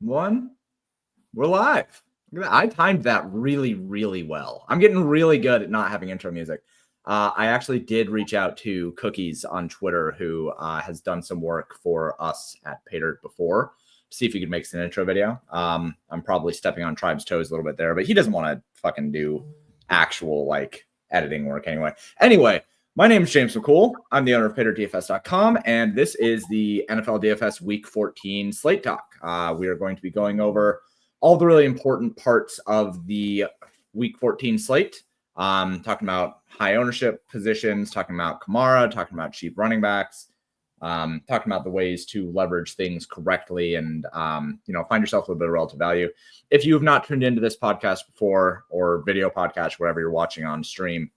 one. We're live. I timed that really, really well. I'm getting really good at not having intro music. I actually did reach out to Cookies on Twitter, who has done some work for us at PayDirt before, to see if he could make an intro video. I'm probably stepping on Tribe's toes a little bit there, but he doesn't want to fucking do actual like editing work anyway. Anyway, my name is James McCool. I'm the owner of PayDirtDFS.com, and this is the NFL DFS Week 14 Slate Talk. We are going to be going over all the really important parts of the Week 14 slate. Talking about high ownership positions, talking about Kamara, talking about cheap running backs, talking about the ways to leverage things correctly and, find yourself a little bit of relative value. If you have not tuned into this podcast before, or video podcast, whatever you're watching on stream,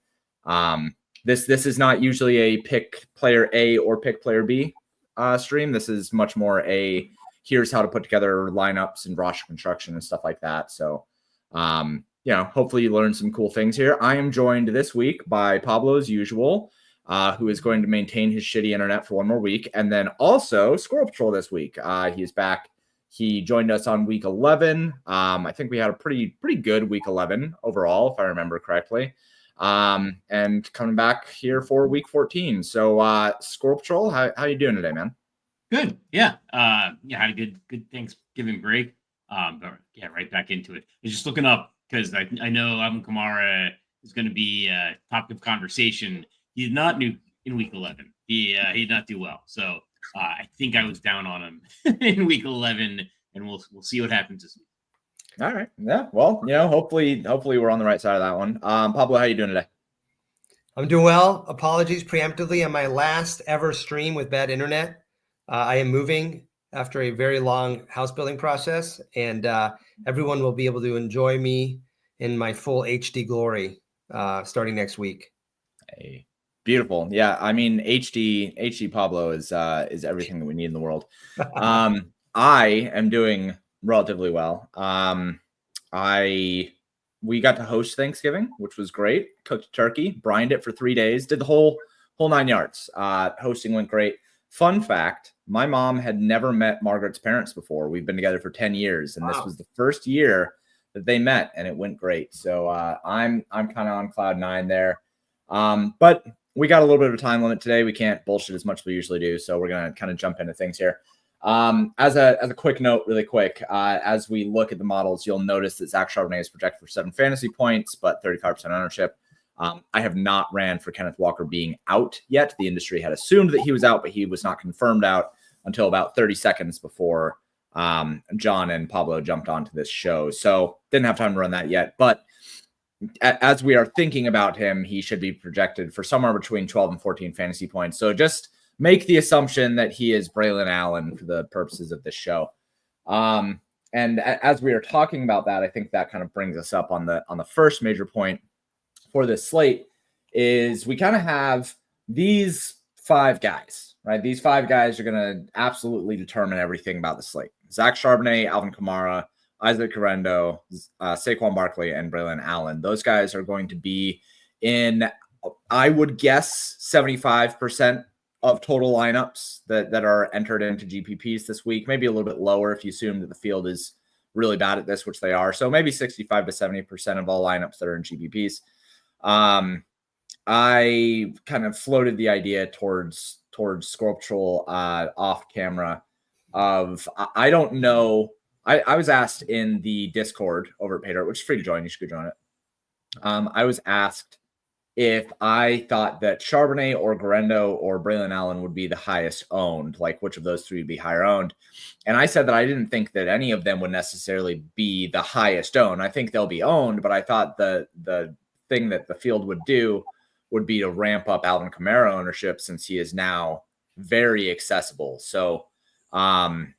this is not usually a pick player A or pick player B stream. This is much more a here's how to put together lineups and roster construction and stuff like that. So, hopefully you learned some cool things here. I am joined this week by Pablo, as usual, who is going to maintain his shitty internet for one more week. And then also Squirrel Patrol this week. He's back. He joined us on week 11. I think we had a pretty good week 11 overall, if I remember correctly. And coming back here for week 14. So, Squirrel Patrol, how you doing today, man? Good. Yeah. Had a good Thanksgiving break. But yeah, right back into it. I was just looking up because I know Alvin Kamara is going to be a topic of conversation. He's not new in week 11. He did not do well. So I think I was down on him in week 11, and we'll see what happens this week. All right. Yeah. Well, hopefully we're on the right side of that one. Pablo, how you doing today? I'm doing well. Apologies preemptively on my last ever stream with bad internet. I am moving after a very long house building process, and everyone will be able to enjoy me in my full HD glory starting next week. Hey, beautiful. Yeah, I mean HD Pablo is everything that we need in the world. I am doing relatively well. We got to host Thanksgiving, which was great. Cooked turkey, brined it for 3 days, did the whole 9 yards. Hosting went great. Fun fact, my mom had never met Margaret's parents before. We've been together for 10 years, and This was the first year that they met, and it went great. So I'm kind of on cloud 9 there. But we got a little bit of a time limit today. We can't bullshit as much as we usually do, so we're going to kind of jump into things here. As a quick note, really quick, as we look at the models, you'll notice that Zach Charbonnet is projected for 7 fantasy points, but 35% ownership. I have not ran for Kenneth Walker being out yet. The industry had assumed that he was out, but he was not confirmed out until about 30 seconds before John and Pablo jumped onto this show. So didn't have time to run that yet. But as we are thinking about him, he should be projected for somewhere between 12 and 14 fantasy points. So just make the assumption that he is Braylon Allen for the purposes of this show. And as we are talking about that, I think that kind of brings us up on the first major point for this slate is we kind of have these 5 guys, right? These 5 guys are going to absolutely determine everything about the slate. Zach Charbonnet, Alvin Kamara, Isaac Correndo, Saquon Barkley, and Braylon Allen. Those guys are going to be in, I would guess, 75% of total lineups that are entered into GPPs this week. Maybe a little bit lower if you assume that the field is really bad at this, which they are. So maybe 65 to 70% of all lineups that are in GPPs. I kind of floated the idea towards Squirrel Patrol off camera of, I don't know. I was asked in the Discord over at PayDirt, which is free to join. You should go join it. I was asked if I thought that Charbonnet or Correndo or Braylon Allen would be the highest owned, like which of those 3 would be higher owned. And I said that I didn't think that any of them would necessarily be the highest owned. I think they'll be owned, but I thought the thing that the field would do would be to ramp up Alvin Kamara ownership since he is now very accessible. So I'm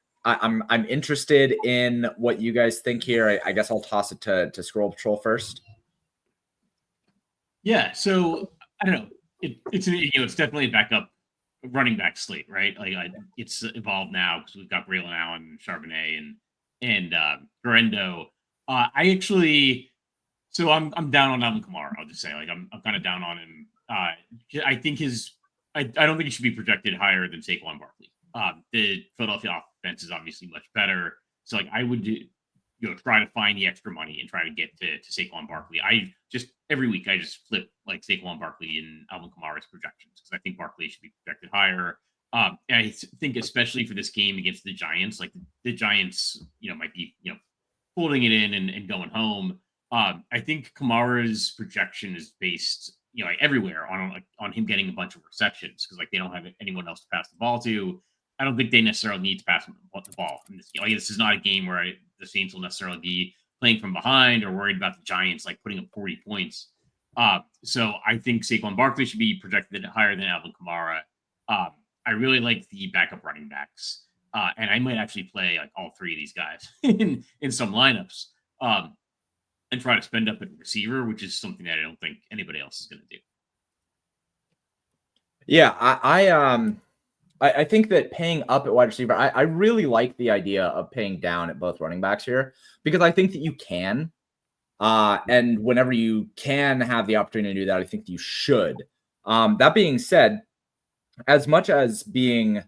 interested in what you guys think here. I guess I'll toss it to Squirrel Patrol first. Yeah, so I don't know. It's definitely a backup running back slate, right? Like it's evolved now because we've got Braylon Allen, Charbonnet, and Correndo. So I'm down on Alvin Kamara. I'll just say, like, I'm kind of down on him. I think I don't think he should be projected higher than Saquon Barkley. The Philadelphia offense is obviously much better. So like I would try to find the extra money and try to get to Saquon Barkley. I just every week I just flip like Saquon Barkley and Alvin Kamara's projections because I think Barkley should be projected higher. And I think especially for this game against the Giants, like the Giants, might be holding it in and going home. I think Kamara's projection is based, like everywhere on him getting a bunch of receptions because like they don't have anyone else to pass the ball to. I don't think they necessarily need to pass the ball in this game. Like, this is not a game where the Saints will necessarily be playing from behind or worried about the Giants like putting up 40 points. So I think Saquon Barkley should be projected higher than Alvin Kamara. I really like the backup running backs. And I might actually play like all three of these guys in some lineups and try to spend up at receiver, which is something that I don't think anybody else is going to do. Yeah, I think that paying up at wide receiver, I really like the idea of paying down at both running backs here because I think that you can. And whenever you can have the opportunity to do that, I think you should. That being said, as much as being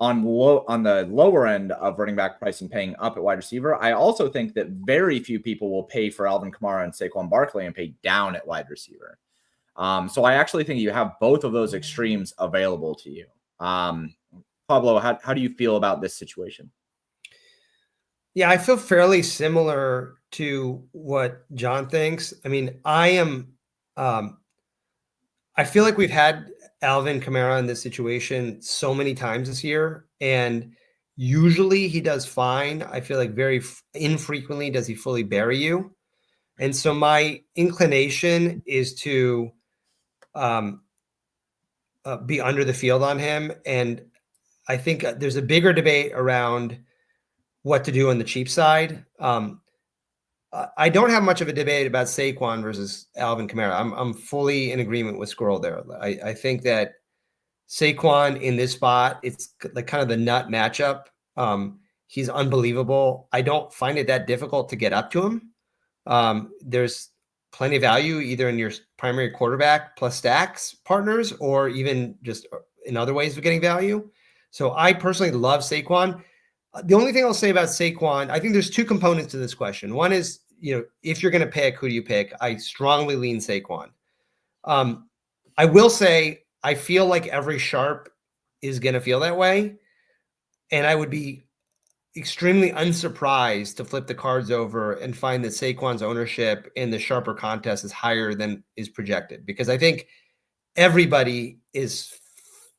on the lower end of running back pricing, paying up at wide receiver, I also think that very few people will pay for Alvin Kamara and Saquon Barkley and pay down at wide receiver. So I actually think you have both of those extremes available to you. Pablo, how do you feel about this situation? Yeah, I feel fairly similar to what John thinks. I mean, I feel like we've had Alvin Kamara in this situation so many times this year, and usually he does fine. I feel like very infrequently does he fully bury you. And so my inclination is to be under the field on him. And I think there's a bigger debate around what to do on the cheap side. I don't have much of a debate about Saquon versus Alvin Kamara. I'm fully in agreement with Squirrel there. I think that Saquon in this spot, it's like kind of the nut matchup. He's unbelievable. I don't find it that difficult to get up to him. There's plenty of value either in your primary quarterback plus stacks partners or even just in other ways of getting value. So I personally love Saquon. The only thing I'll say about Saquon, I think there's two components to this question. One is, if you're going to pick, who do you pick? I strongly lean Saquon. I will say, I feel like every sharp is going to feel that way. And I would be extremely unsurprised to flip the cards over and find that Saquon's ownership in the sharper contest is higher than is projected. Because I think everybody is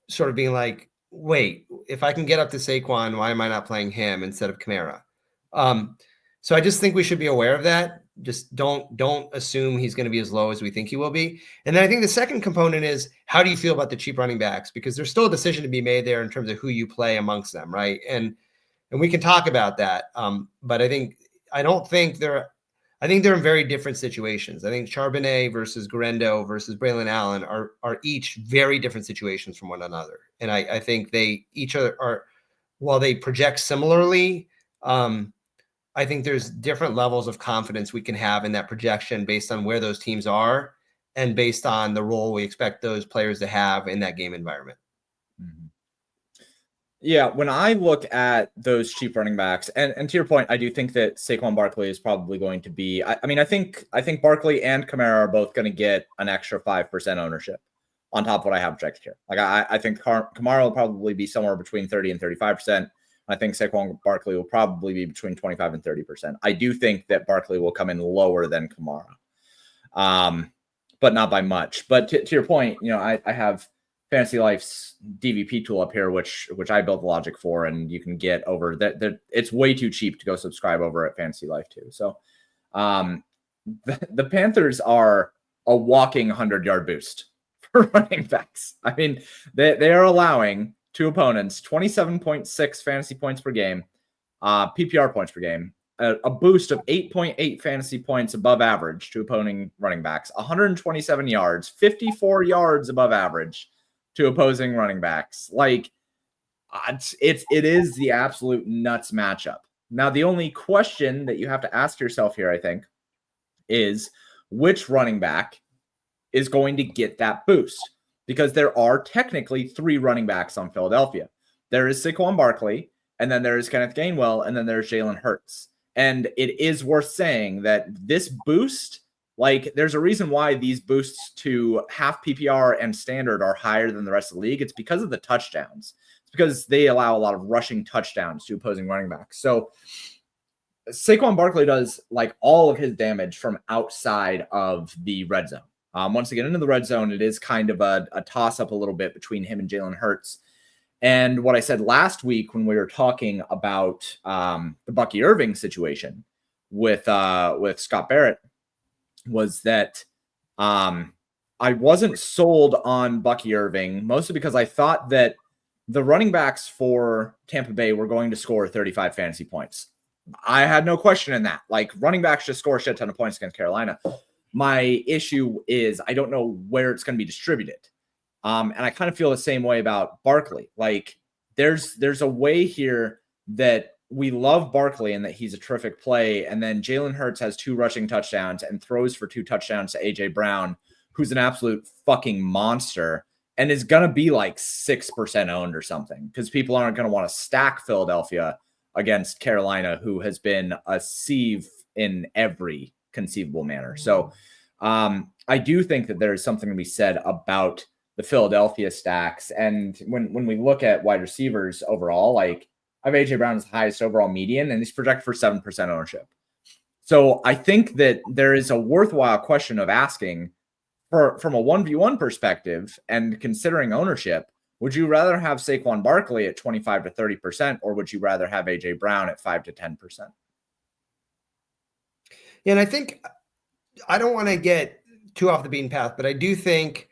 sort of being like, wait, if I can get up to Saquon, why am I not playing him instead of Kamara? So I just think we should be aware of that. Just don't assume he's going to be as low as we think he will be. And then I think the second component is, how do you feel about the cheap running backs? Because there's still a decision to be made there in terms of who you play amongst them, right? And we can talk about that. But I think they're in very different situations. I think Charbonnet versus Garendo versus Braylon Allen are each very different situations from one another. And I think they each are while they project similarly, I think there's different levels of confidence we can have in that projection based on where those teams are and based on the role we expect those players to have in that game environment. Mm-hmm. Yeah, when I look at those cheap running backs, and to your point, I do think that Saquon Barkley is probably going to be. I think Barkley and Kamara are both going to get an extra 5% ownership on top of what I have projected here. Like I think Kamara will probably be somewhere between 30 and 35%. I think Saquon Barkley will probably be between 25 and 30%. I do think that Barkley will come in lower than Kamara, but not by much. But to your point, I have Fantasy Life's DVP tool up here, which I built the logic for, and you can get over that. It's way too cheap to go subscribe over at Fantasy Life too. So the Panthers are a walking 100-yard boost for running backs. I mean, they are allowing two opponents 27.6 fantasy points per game, PPR points per game, a boost of 8.8 fantasy points above average to opposing running backs, 127 yards, 54 yards above average to opposing running backs. Like it is the absolute nuts matchup. Now, the only question that you have to ask yourself here, I think, is which running back is going to get that boost? Because there are technically three running backs on Philadelphia. There is Saquon Barkley, and then there's Kenneth Gainwell, and then there's Jalen Hurts. And it is worth saying that this boost, like, there's a reason why these boosts to half PPR and standard are higher than the rest of the league. It's because of the touchdowns. It's because they allow a lot of rushing touchdowns to opposing running backs. So Saquon Barkley does like all of his damage from outside of the red zone. Once they get into the red zone, it is kind of a toss up a little bit between him and Jalen Hurts. And what I said last week when we were talking about the Bucky Irving situation with Scott Barrett was that I wasn't sold on Bucky Irving, mostly because I thought that the running backs for Tampa Bay were going to score 35 fantasy points. I had no question in that. Like, running backs just score a shit ton of points against Carolina. My issue is I don't know where it's going to be distributed. And I kind of feel the same way about Barkley. Like, there's a way here that we love Barkley and that he's a terrific play. And then Jalen Hurts has 2 rushing touchdowns and throws for 2 touchdowns to AJ Brown, who's an absolute fucking monster and is going to be like 6% owned or something, because people aren't going to want to stack Philadelphia against Carolina, who has been a sieve in every conceivable manner. So I do think that there is something to be said about the Philadelphia stacks. And when we look at wide receivers overall, like, I have AJ Brown as the highest overall median, and he's projected for 7% ownership. So I think that there is a worthwhile question of asking from a 1v1 perspective and considering ownership. Would you rather have Saquon Barkley at 25 to 30%, or would you rather have AJ Brown at 5 to 10%? Yeah, and I think I don't want to get too off the beaten path, but I do think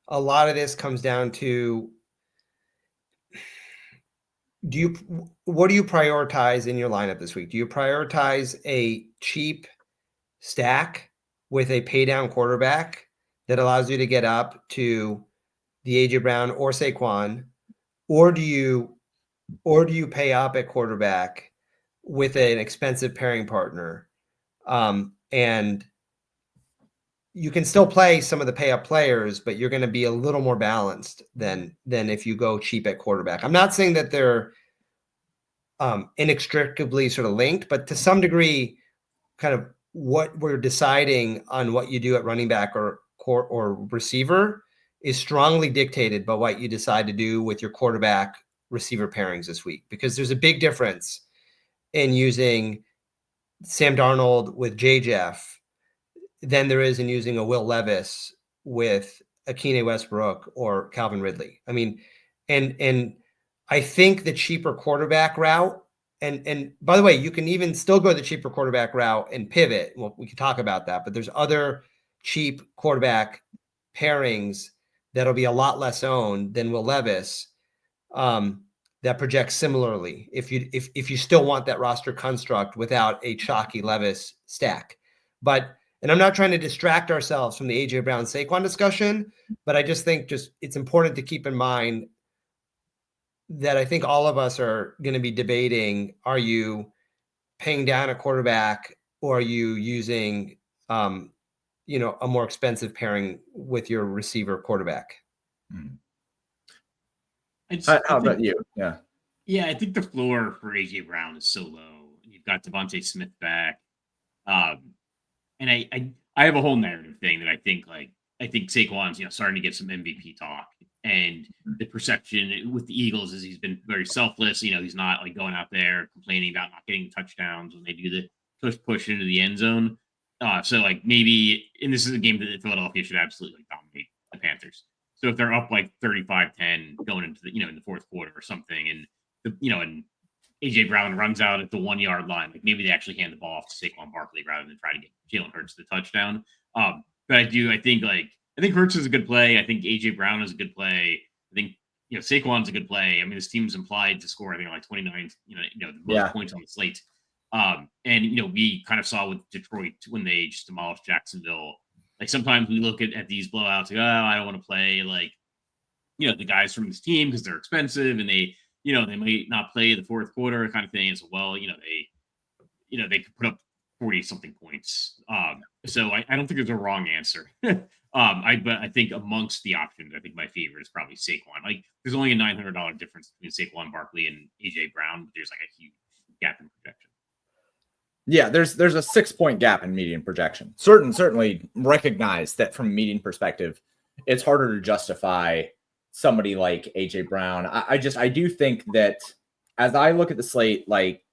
a lot of this comes down to what do you prioritize in your lineup this week? Do you prioritize a cheap stack with a pay down quarterback that allows you to get up to the AJ Brown or Saquon, or do you pay up at quarterback with an expensive pairing partner? And you can still play some of the pay up players, but you're going to be a little more balanced than if you go cheap at quarterback. I'm not saying that they're inextricably sort of linked, but to some degree, kind of what we're deciding on what you do at running back or receiver is strongly dictated by what you decide to do with your quarterback receiver pairings this week, because there's a big difference in using Sam Darnold with Jeff than there is in using a Will Levis with Akine Westbrook or Calvin Ridley. I mean, and I think the cheaper quarterback route, and by the way, you can even still go the cheaper quarterback route and pivot. Well, we can talk about that, but there's other cheap quarterback pairings that'll be a lot less owned than Will Levis, that project similarly if you still want that roster construct without a chalky Levis stack. And I'm not trying to distract ourselves from the AJ Brown Saquon discussion, but I just think it's important to keep in mind that I think all of us are going to be debating, are you paying down a quarterback, or are you using a more expensive pairing with your receiver quarterback? Mm-hmm. How about you? Yeah, I think the floor for AJ Brown is so low. You've got Devontae Smith back. And I have a whole narrative thing that I think Saquon's, starting to get some MVP talk, and the perception with the Eagles is he's been very selfless. He's not like going out there complaining about not getting touchdowns when they do the push into the end zone. So like maybe, and this is a game that Philadelphia should absolutely dominate the Panthers. So if they're up like 35-10 going into the, in the fourth quarter or something, and and AJ Brown runs out at the 1 yard line, like maybe they actually hand the ball off to Saquon Barkley rather than try to get Jalen Hurts the touchdown. But I think Hurts is a good play. I think AJ Brown is a good play. I think Saquon's a good play. I mean, this team's implied to score, I think, like 29, the most points on the slate. And we kind of saw with Detroit when they just demolished Jacksonville. Like sometimes we look at these blowouts, like, I don't want to play like the guys from this team because they're expensive and they might not play the fourth quarter kind of thing. And so, they could put up 40 something points. So I don't think there's a wrong answer. But I think amongst the options, I think my favorite is probably Saquon. Like, there's only a $900 difference between Saquon Barkley and AJ Brown, but there's like a huge gap in projection. Yeah, there's a 6-point gap in median projection. Certainly recognize that from a median perspective, it's harder to justify somebody like AJ Brown. I do think that as I look at the slate, like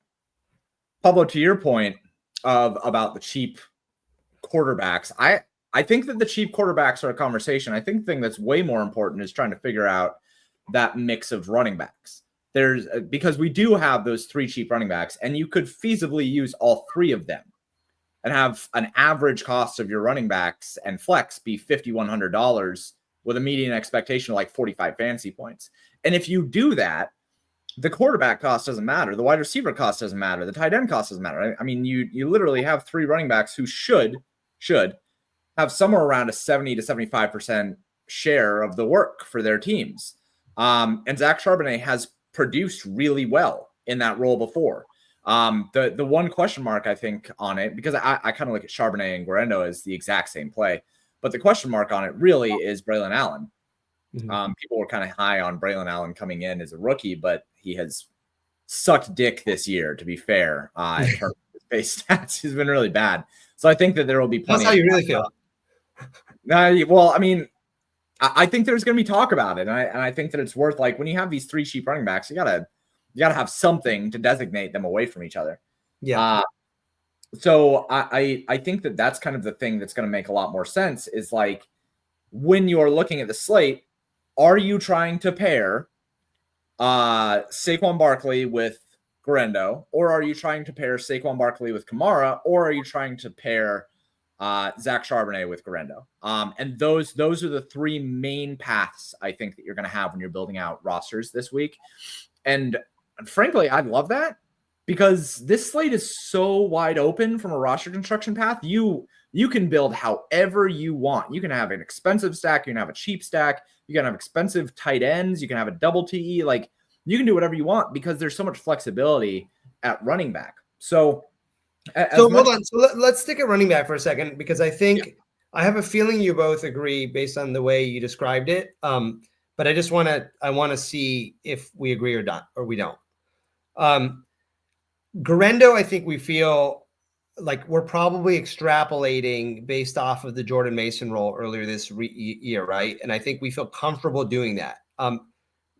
Pablo, to your point about the cheap quarterbacks, I think that the cheap quarterbacks are a conversation. I think the thing that's way more important is trying to figure out that mix of running backs. Because we do have those 3 cheap running backs, and you could feasibly use all 3 of them and have an average cost of your running backs and flex be $5,100 with a median expectation of like 45 fantasy points. And if you do that, the quarterback cost doesn't matter. The wide receiver cost doesn't matter. The tight end cost doesn't matter. I mean, you literally have 3 running backs who should have somewhere around a 70 to 75% share of the work for their teams. And Zach Charbonnet has produced really well in that role before. The one question mark I think on it, because I kind of look at Charbonnet and Guerrero as the exact same play, but the question mark on it really is Braylon Allen. Mm-hmm. People were kind of high on Braylon Allen coming in as a rookie, but he has sucked dick this year, to be fair. In terms of his base stats, he's been really bad. So I think that there will be plenty. That's how you really feel. Well, I mean, I think there's going to be talk about it, and I think that it's worth, like, when you have these 3 cheap running backs, you gotta have something to designate them away from each other. Yeah. So I think that that's kind of the thing that's going to make a lot more sense is, like, when you're looking at the slate, are you trying to pair Saquon Barkley with Guerrero, or are you trying to pair Saquon Barkley with Kamara, or are you trying to pair Zach Charbonnet with Guerrero? And those are the 3 main paths I think that you're going to have when you're building out rosters this week. And frankly, I love that because this slate is so wide open from a roster construction path. You can build however you want. You can have an expensive stack. You can have a cheap stack. You can have expensive tight ends. You can have a double TE. Like, you can do whatever you want because there's so much flexibility at running back. So hold on. So let's stick at running back for a second, because I think I have a feeling you both agree based on the way you described it. But I want to see if we agree or not, or we don't. Guerrero, I think we feel like we're probably extrapolating based off of the Jordan Mason role earlier this year, right? And I think we feel comfortable doing that.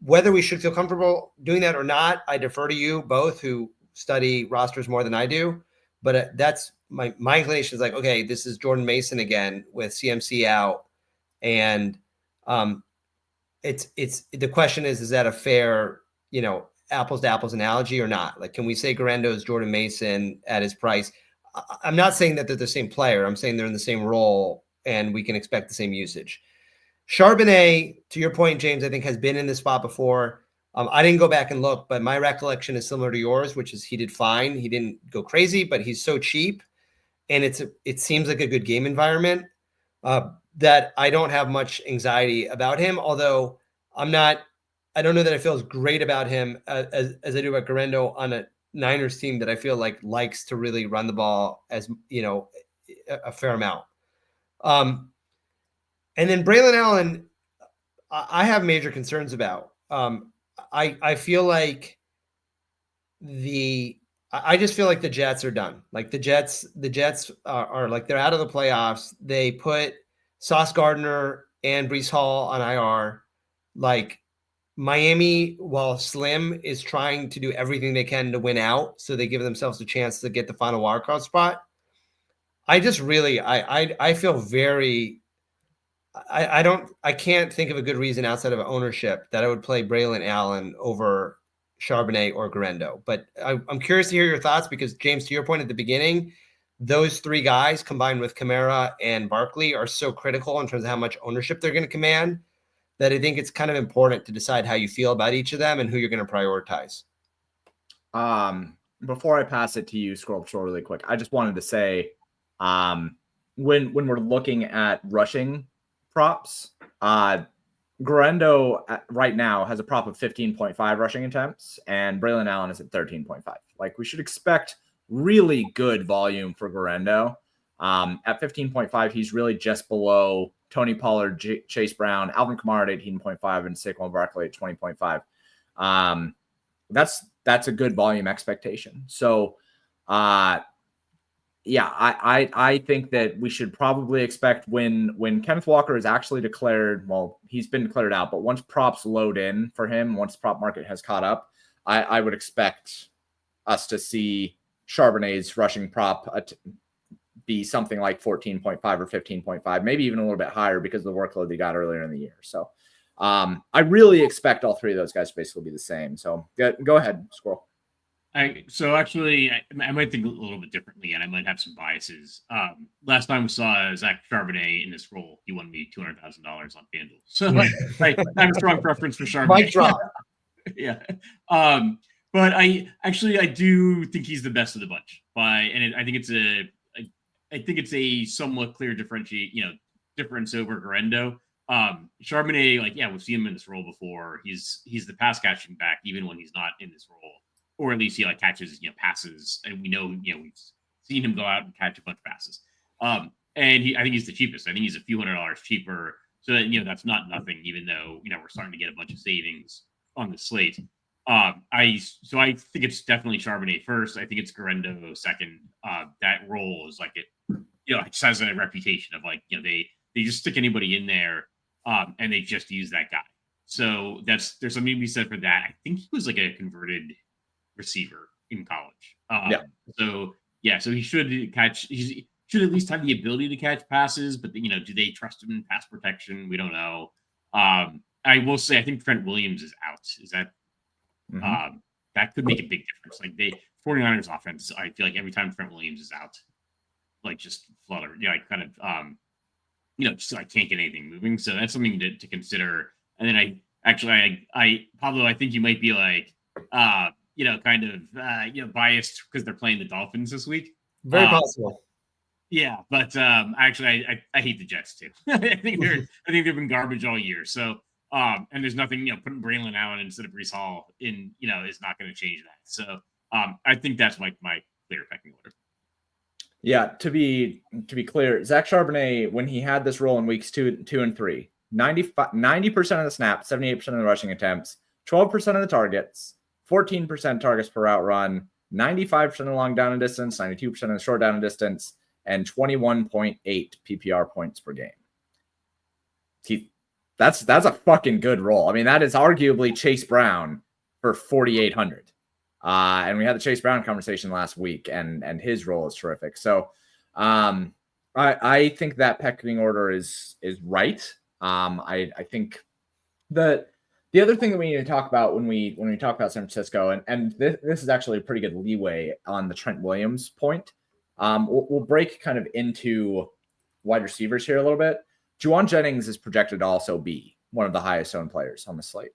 Whether we should feel comfortable doing that or not, I defer to you both, who study rosters more than I do. But that's my inclination is like, okay, this is Jordan Mason again with CMC out, and it's the question is that a fair, apples to apples analogy or not? Like, can we say Guerrero is Jordan Mason at his price? I'm not saying that they're the same player. I'm saying they're in the same role and we can expect the same usage. Charbonnet, to your point, James, I think has been in this spot before. I didn't go back and look, but my recollection is similar to yours, which is he did fine. He didn't go crazy, but he's so cheap, and it seems like a good game environment that I don't have much anxiety about him. Although I don't know that I feel as great about him as I do about Guerrero on a Niners team that I feel like likes to really run the ball as a fair amount. And then Braylon Allen, I have major concerns about. I feel like I just feel like the Jets are done. Like the Jets are like, they're out of the playoffs. They put Sauce Gardner and Breece Hall on IR. Like, Miami, while slim, is trying to do everything they can to win out, so they give themselves a chance to get the final wildcard spot. I just really, I feel very, I can't think of a good reason outside of ownership that I would play Braylon Allen over Charbonnet or Guerrero. But I'm curious to hear your thoughts, because James, to your point at the beginning, those 3 guys combined with Kamara and Barkley are so critical in terms of how much ownership they're going to command, that I think it's kind of important to decide how you feel about each of them and who you're going to prioritize. Before I pass it to you, Squirrel Patrol, really quick, I just wanted to say, when we're looking at rushing props, Guerrero right now has a prop of 15.5 rushing attempts, and Braylon Allen is at 13.5. Like, we should expect really good volume for Guerrero. At 15.5, he's really just below Tony Pollard, Chase Brown, Alvin Kamara at 18.5, and Saquon Barkley at 20.5. That's a good volume expectation. So, yeah, I think that we should probably expect when Kenneth Walker is actually declared, well, he's been declared out, but once props load in for him, once the prop market has caught up, I would expect us to see Charbonnet's rushing prop be something like 14.5 or 15.5, maybe even a little bit higher because of the workload they got earlier in the year. So I really expect all three of those guys to basically be the same. So go ahead, Squirrel. So actually, I might think a little bit differently, and I might have some biases. Last time we saw Zach Charbonnet in this role, he won me $200,000 on FanDuel. So I have a strong preference for Charbonnet. Mic drop. Yeah. But I do think he's the best of the bunch. I think it's a somewhat clear difference over Garendo. Charbonnet, we've seen him in this role before. He's the pass catching back, even when he's not in this role. Or at least he catches passes, and we know we've seen him go out and catch a bunch of passes. And I think he's the cheapest. I think he's a few $100s cheaper. So that that's not nothing, even though we're starting to get a bunch of savings on the slate. I think it's definitely Charbonnet first. I think it's Garendo second. That role is it just has a reputation of they just stick anybody in there, and they just use that guy. So there's something to be said for that. I think he was a converted receiver in college. So he should catch. He should at least have the ability to catch passes. But do they trust him in pass protection? We don't know. I will say I think Trent Williams is out. Is that that could make a big difference? The 49ers offense, I feel like every time Trent Williams is out, just flutter. Just can't get anything moving. So that's something to consider. And then Pablo, I think you might be biased because they're playing the Dolphins this week. Very possible. Yeah, but I hate the Jets too. I think they've been garbage all year. So and there's nothing putting Braylon Allen instead of Breece Hall in is not going to change that. So I think that's my clear pecking order. Yeah, to be clear, Zach Charbonnet, when he had this role in weeks 2 and 3, 90% of the snaps, 78% of the rushing attempts, 12% of the targets, 14% targets per route run, 95% of the long down and distance, 92% of the short down and distance, and 21.8 PPR points per game. That's a fucking good role. I mean, that is arguably Chase Brown for 4,800. And we had the Chase Brown conversation last week, and his role is terrific. So I think that pecking order is right. I think that the other thing that we need to talk about when we talk about San Francisco, and this is actually a pretty good leeway on the Trent Williams point. We'll break kind of into wide receivers here a little bit. Juwan Jennings is projected to also be one of the highest owned players on the slate.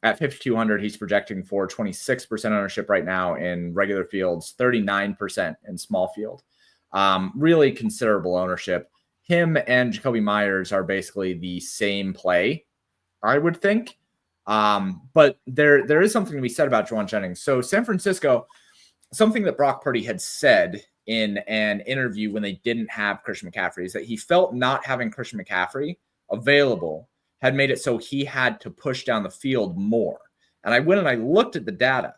At 5,200, he's projecting for 26% ownership right now in regular fields, 39% in small field. Really considerable ownership. Him and Jacoby Myers are basically the same play, I would think. But there is something to be said about Juwan Jennings. So San Francisco, something that Brock Purdy had said in an interview when they didn't have Christian McCaffrey is that he felt not having Christian McCaffrey available had made it so he had to push down the field more. And I went and I looked at the data,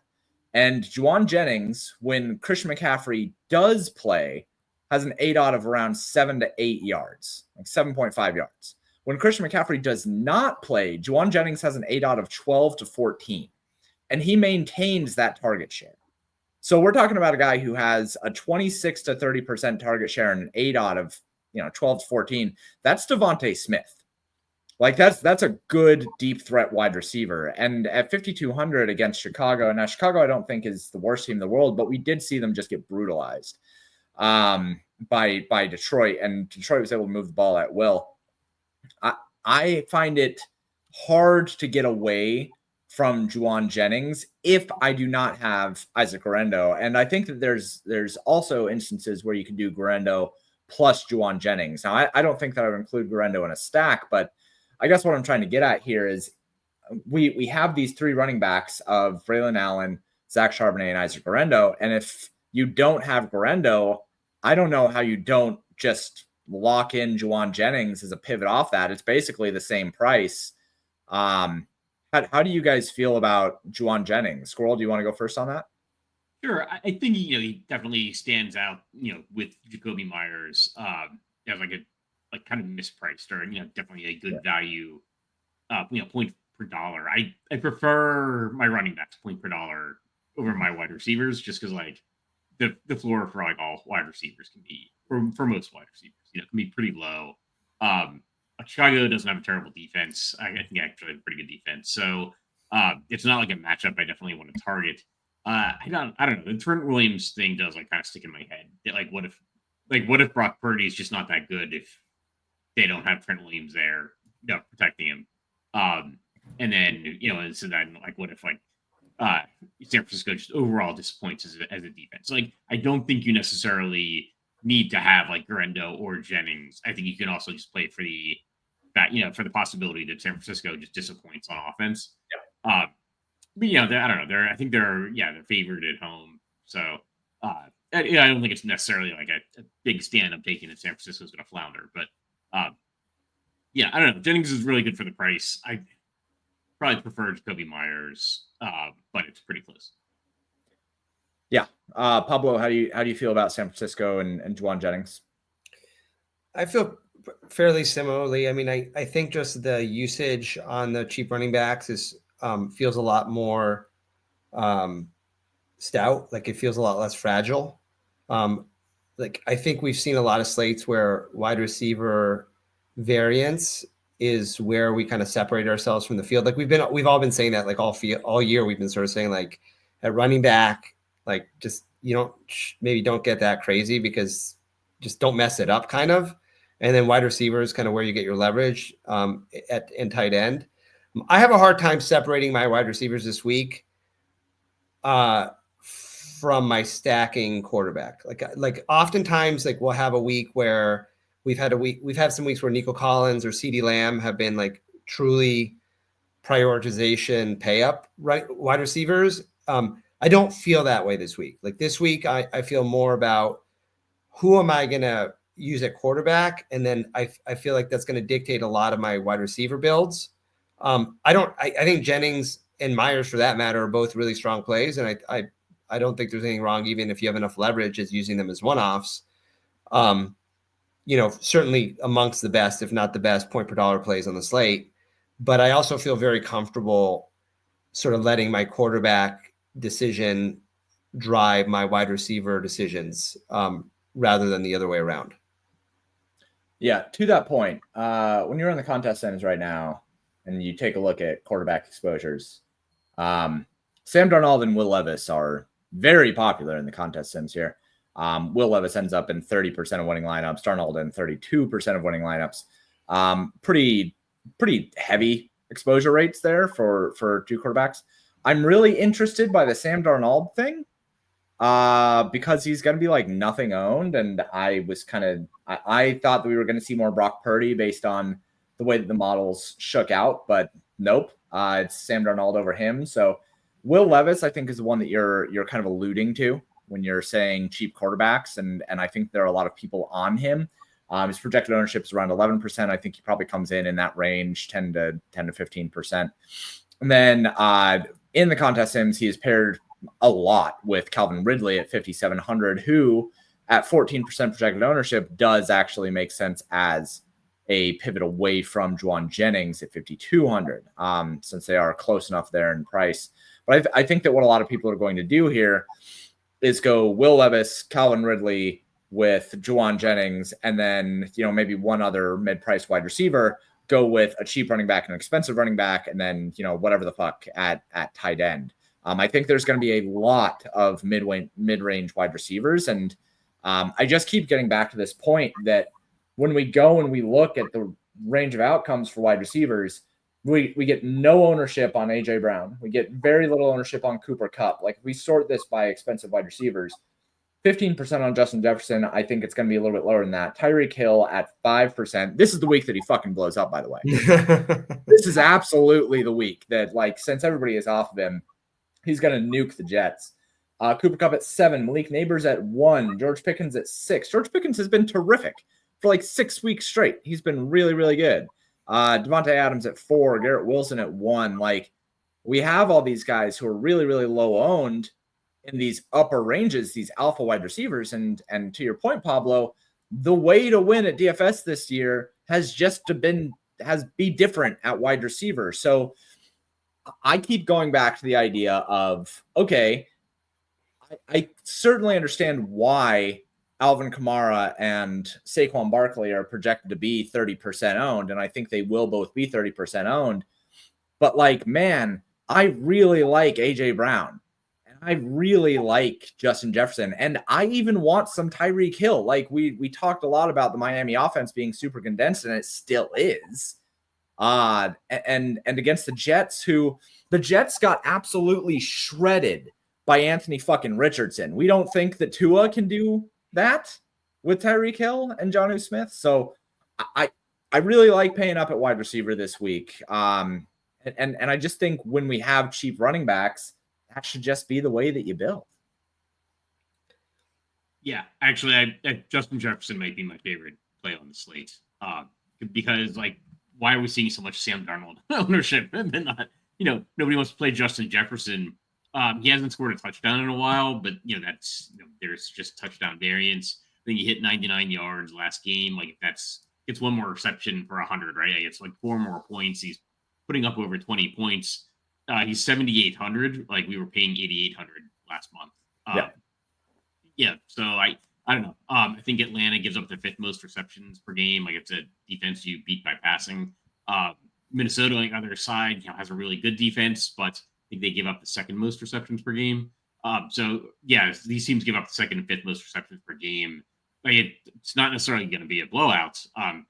and Juwan Jennings, when Christian McCaffrey does play, has an ADOT of around 7 to 8 yards, like 7.5 yards. When Christian McCaffrey does not play, Juwan Jennings has an ADOT of 12 to 14, and he maintains that target share. So we're talking about a guy who has a 26 to 30% target share and an ADOT of 12 to 14. That's Devontae Smith. Like that's a good deep threat wide receiver. And at 5,200 against Chicago, now Chicago I don't think is the worst team in the world, but we did see them just get brutalized by Detroit, and Detroit was able to move the ball at will. I find it hard to get away from Juwan Jennings if I do not have Isaac Garendo. And I think that there's also instances where you can do Garendo plus Juwan Jennings. Now, I don't think that I would include Garendo in a stack, but I guess what I'm trying to get at here is we have these three running backs of Braylon Allen, Zach Charbonnet, and Isaac Garendo. And if you don't have Garendo, I don't know how you don't just lock in Juwan Jennings as a pivot off that. It's basically the same price. How do you guys feel about Juwan Jennings? Squirrel, do you want to go first on that? Sure. I think he definitely stands out, with Jacoby Myers as like kind of mispriced or definitely a good value point per dollar. I prefer my running backs point per dollar over my wide receivers just because like the floor for like all wide receivers can be for most wide receivers, can be pretty low. Chicago doesn't have a terrible defense. I think actually have a pretty good defense. So it's not like a matchup I definitely want to target. I don't know. The Trent Williams thing does like kind of stick in my head. Like what if Brock Purdy is just not that good if they don't have Trent Williams there, protecting him. And then, and so then like what if like San Francisco just overall disappoints as a defense. Like I don't think you necessarily need to have like Garendo or Jennings. I think you can also just play for for the possibility that San Francisco just disappoints on offense. Yeah. But I don't know. I think they're favored at home. So I don't think it's necessarily like a big stand I'm taking that San Francisco's going to flounder. But I don't know. Jennings is really good for the price. I probably prefer Jacoby Myers, but it's pretty close. Yeah. Pablo, how do you feel about San Francisco and Juwan Jennings? I feel fairly similarly. I mean, I think just the usage on the cheap running backs is feels a lot more stout. Like it feels a lot less fragile. Like I think we've seen a lot of slates where wide receiver variance is where we kind of separate ourselves from the field. Like we've all been saying that like all year we've been sort of saying like at running back, like just maybe don't get that crazy because just don't mess it up kind of. And then wide receiver is kind of where you get your leverage in tight end. I have a hard time separating my wide receivers this week from my stacking quarterback. Like oftentimes like we'll have a week where we've had some weeks where Nico Collins or CeeDee Lamb have been like truly prioritization pay up wide receivers. I don't feel that way this week. Like this week, I feel more about who am I going to use at quarterback. And then I feel like that's going to dictate a lot of my wide receiver builds. I think Jennings and Myers for that matter are both really strong plays. And I don't think there's anything wrong, even if you have enough leverage as using them as one-offs. Certainly amongst the best, if not the best point per dollar plays on the slate. But I also feel very comfortable sort of letting my quarterback decision drive my wide receiver decisions rather than the other way around. Yeah, to that point, when you're on the contest ends right now and you take a look at quarterback exposures, Sam Darnold and Will Levis are very popular in the contest sims here. Will Levis ends up in 30% of winning lineups, Darnold in 32% of winning lineups. Pretty heavy exposure rates there for two quarterbacks. I'm really interested by the Sam Darnold thing because he's going to be like nothing owned. And I thought that we were going to see more Brock Purdy based on the way that the models shook out, but nope. It's Sam Darnold over him. So Will Levis, I think, is the one that you're kind of alluding to when you're saying cheap quarterbacks. And I think there are a lot of people on him. His projected ownership is around 11%. I think he probably comes in that range, 10 to 15%. And then in the contest sims, he is paired a lot with Calvin Ridley at 5,700, who at 14% projected ownership does actually make sense as a pivot away from Juwan Jennings at 5,200, since they are close enough there in price. But I think that what a lot of people are going to do here is go Will Levis, Calvin Ridley with Juwan Jennings, and then, maybe one other mid-price wide receiver, go with a cheap running back and an expensive running back, and then, whatever the fuck at tight end. I think there's going to be a lot of mid-range wide receivers. And I just keep getting back to this point that when we go and we look at the range of outcomes for wide receivers, we get no ownership on AJ Brown. We get very little ownership on Cooper Kupp. Like if we sort this by expensive wide receivers, 15% on Justin Jefferson. I think it's going to be a little bit lower than that. Tyreek Hill at 5%. This is the week that he fucking blows up, by the way. This is absolutely the week that, like, since everybody is off of him, he's going to nuke the Jets. Cooper Kupp at 7, Malik Neighbors at 1, George Pickens at 6. George Pickens has been terrific. for like 6 weeks straight. He's been really, really good. Devontae Adams at 4, Garrett Wilson at 1. Like, we have all these guys who are really, really low owned in these upper ranges, these alpha wide receivers. And to your point, Pablo, the way to win at DFS this year has be different at wide receiver. So I keep going back to the idea of, okay, I certainly understand why Alvin Kamara and Saquon Barkley are projected to be 30% owned, and I think they will both be 30% owned. But like, man, I really like AJ Brown, and I really like Justin Jefferson, and I even want some Tyreek Hill. Like, we talked a lot about the Miami offense being super condensed, and it still is. And against the Jets, the Jets got absolutely shredded by Anthony fucking Richardson. We don't think that Tua can do that with Tyreek Hill and Jonnu Smith. So I really like paying up at wide receiver this week. And I just think when we have cheap running backs, that should just be the way that you build. Yeah, actually, I Justin Jefferson might be my favorite play on the slate. Because, like, why are we seeing so much Sam Darnold ownership? And not, nobody wants to play Justin Jefferson. He hasn't scored a touchdown in a while, but that's there's just touchdown variance. I think he hit 99 yards last game. Like, if it's one more reception for 100, right? It's like 4 more points. He's putting up over 20 points. He's 7,800. Like, we were paying 8,800 last month. Yeah. So I don't know. I think Atlanta gives up the 5th most receptions per game. Like, it's a defense you beat by passing. Minnesota, on the other side, has a really good defense, but I think they give up the 2nd most receptions per game. So yeah, these teams give up the 2nd and 5th most receptions per game. Like, it's not necessarily going to be a blowout.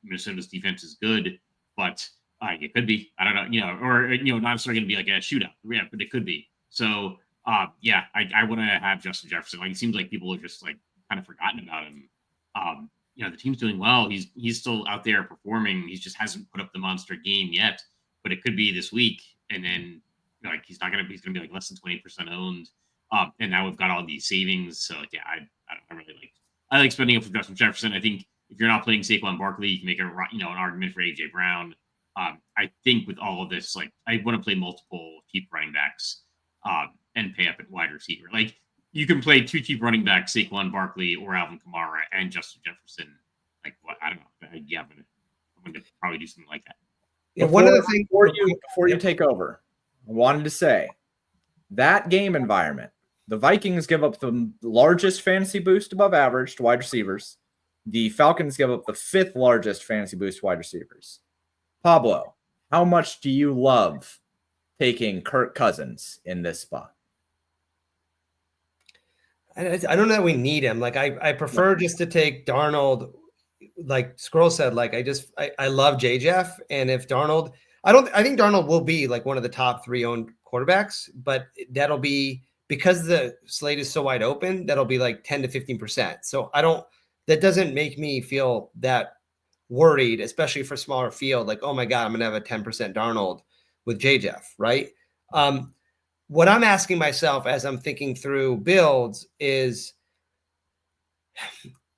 Minnesota's defense is good, but it could be. I don't know, or not necessarily going to be like a shootout. Yeah, but it could be. So yeah, I want to have Justin Jefferson. Like, it seems like people are just like kind of forgotten about him. The team's doing well. He's still out there performing. He just hasn't put up the monster game yet. But it could be this week, and then like he's going to be like less than 20% owned. And now we've got all these savings. So yeah, I like spending up for Justin Jefferson. I think if you're not playing Saquon Barkley, you can make an argument for AJ Brown. I think with all of this, like, I want to play multiple cheap running backs and pay up at wide receiver. Like, you can play 2 cheap running backs, Saquon Barkley or Alvin Kamara, and Justin Jefferson. Like, what? I don't know. Yeah, I'm going to probably do something like that. Yeah, one of the things before you take over, I wanted to say that game environment, the Vikings give up the largest fantasy boost above average to wide receivers. The Falcons give up the 5th largest fantasy boost to wide receivers. Pablo, how much do you love taking Kirk Cousins in this spot? I don't know that we need him. Like, I prefer just to take Darnold. Like Squirrel said, like, I love J-Jeff. And if Darnold, I think Darnold will be like one of the top 3 owned quarterbacks, but that'll be because the slate is so wide open, that'll be like 10 to 15%. So that doesn't make me feel that worried, especially for smaller field. Like, oh my God, I'm going to have a 10% Darnold with J-Jeff, right? What I'm asking myself as I'm thinking through builds is,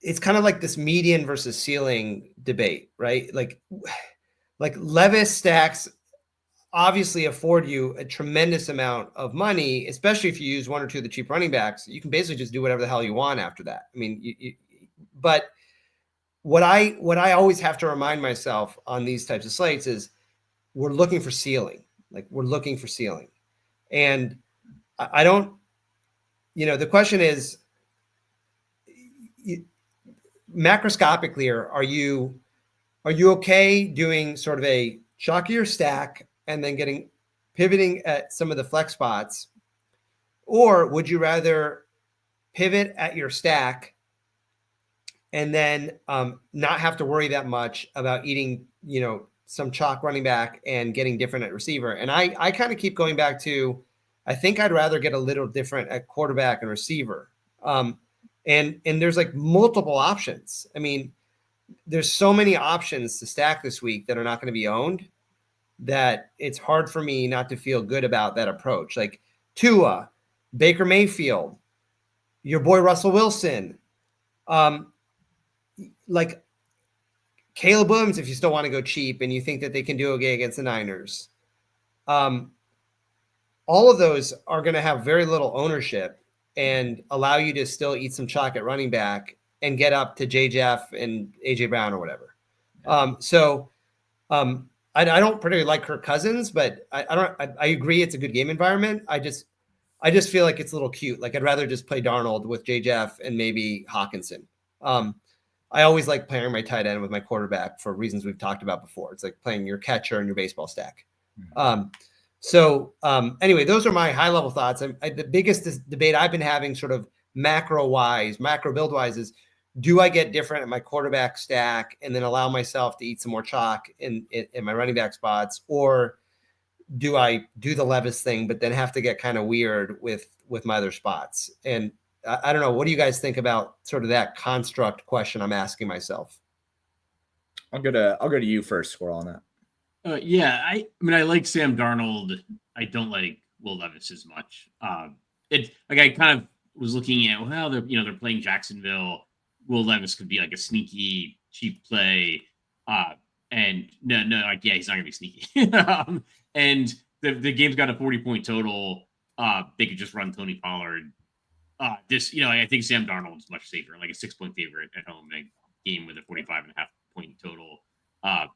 it's kind of like this median versus ceiling debate, right? Like Levis stacks obviously afford you a tremendous amount of money, especially if you use 1 or 2 of the cheap running backs. You can basically just do whatever the hell you want after that. I mean, but what I always have to remind myself on these types of slates is we're looking for ceiling. Like, we're looking for ceiling. And I don't, the question is, macroscopically, are you okay doing sort of a chalkier stack and then pivoting at some of the flex spots? Or would you rather pivot at your stack and then not have to worry that much about eating, some chalk running back and getting different at receiver? And I kind of keep going back to, I think I'd rather get a little different at quarterback and receiver. And there's like multiple options. I mean, there's so many options to stack this week that are not going to be owned that it's hard for me not to feel good about that approach. Like Tua, Baker Mayfield, your boy Russell Wilson. Like, Caleb Williams, if you still want to go cheap and you think that they can do okay against the Niners, all of those are going to have very little ownership and allow you to still eat some chalk at running back and get up to J. Jeff and AJ Brown or whatever. I don't particularly like Kirk Cousins, but I agree it's a good game environment. I just feel like it's a little cute. Like I'd rather just play Darnold with J. Jeff and maybe Hawkinson. I always like playing my tight end with my quarterback for reasons we've talked about before. It's like playing your catcher in your baseball stack. Anyway, those are my high level thoughts. The biggest debate I've been having sort of macro build wise is, do I get different at my quarterback stack and then allow myself to eat some more chalk in my running back spots? Or do I do the Levis thing, but then have to get kind of weird with my other spots? And I don't know. What do you guys think about sort of that construct question I'm asking myself? I'll go to you first, Squirrel, on that. I mean, I like Sam Darnold. I don't like Will Levis as much. I kind of was looking at, well, they're playing Jacksonville. Will Levis could be like a sneaky, cheap play. And he's not gonna be sneaky. And the game's got a 40-point total. They could just run Tony Pollard. I think Sam Darnold's much safer, like a 6-point favorite at home in a game with a 45.5-point total.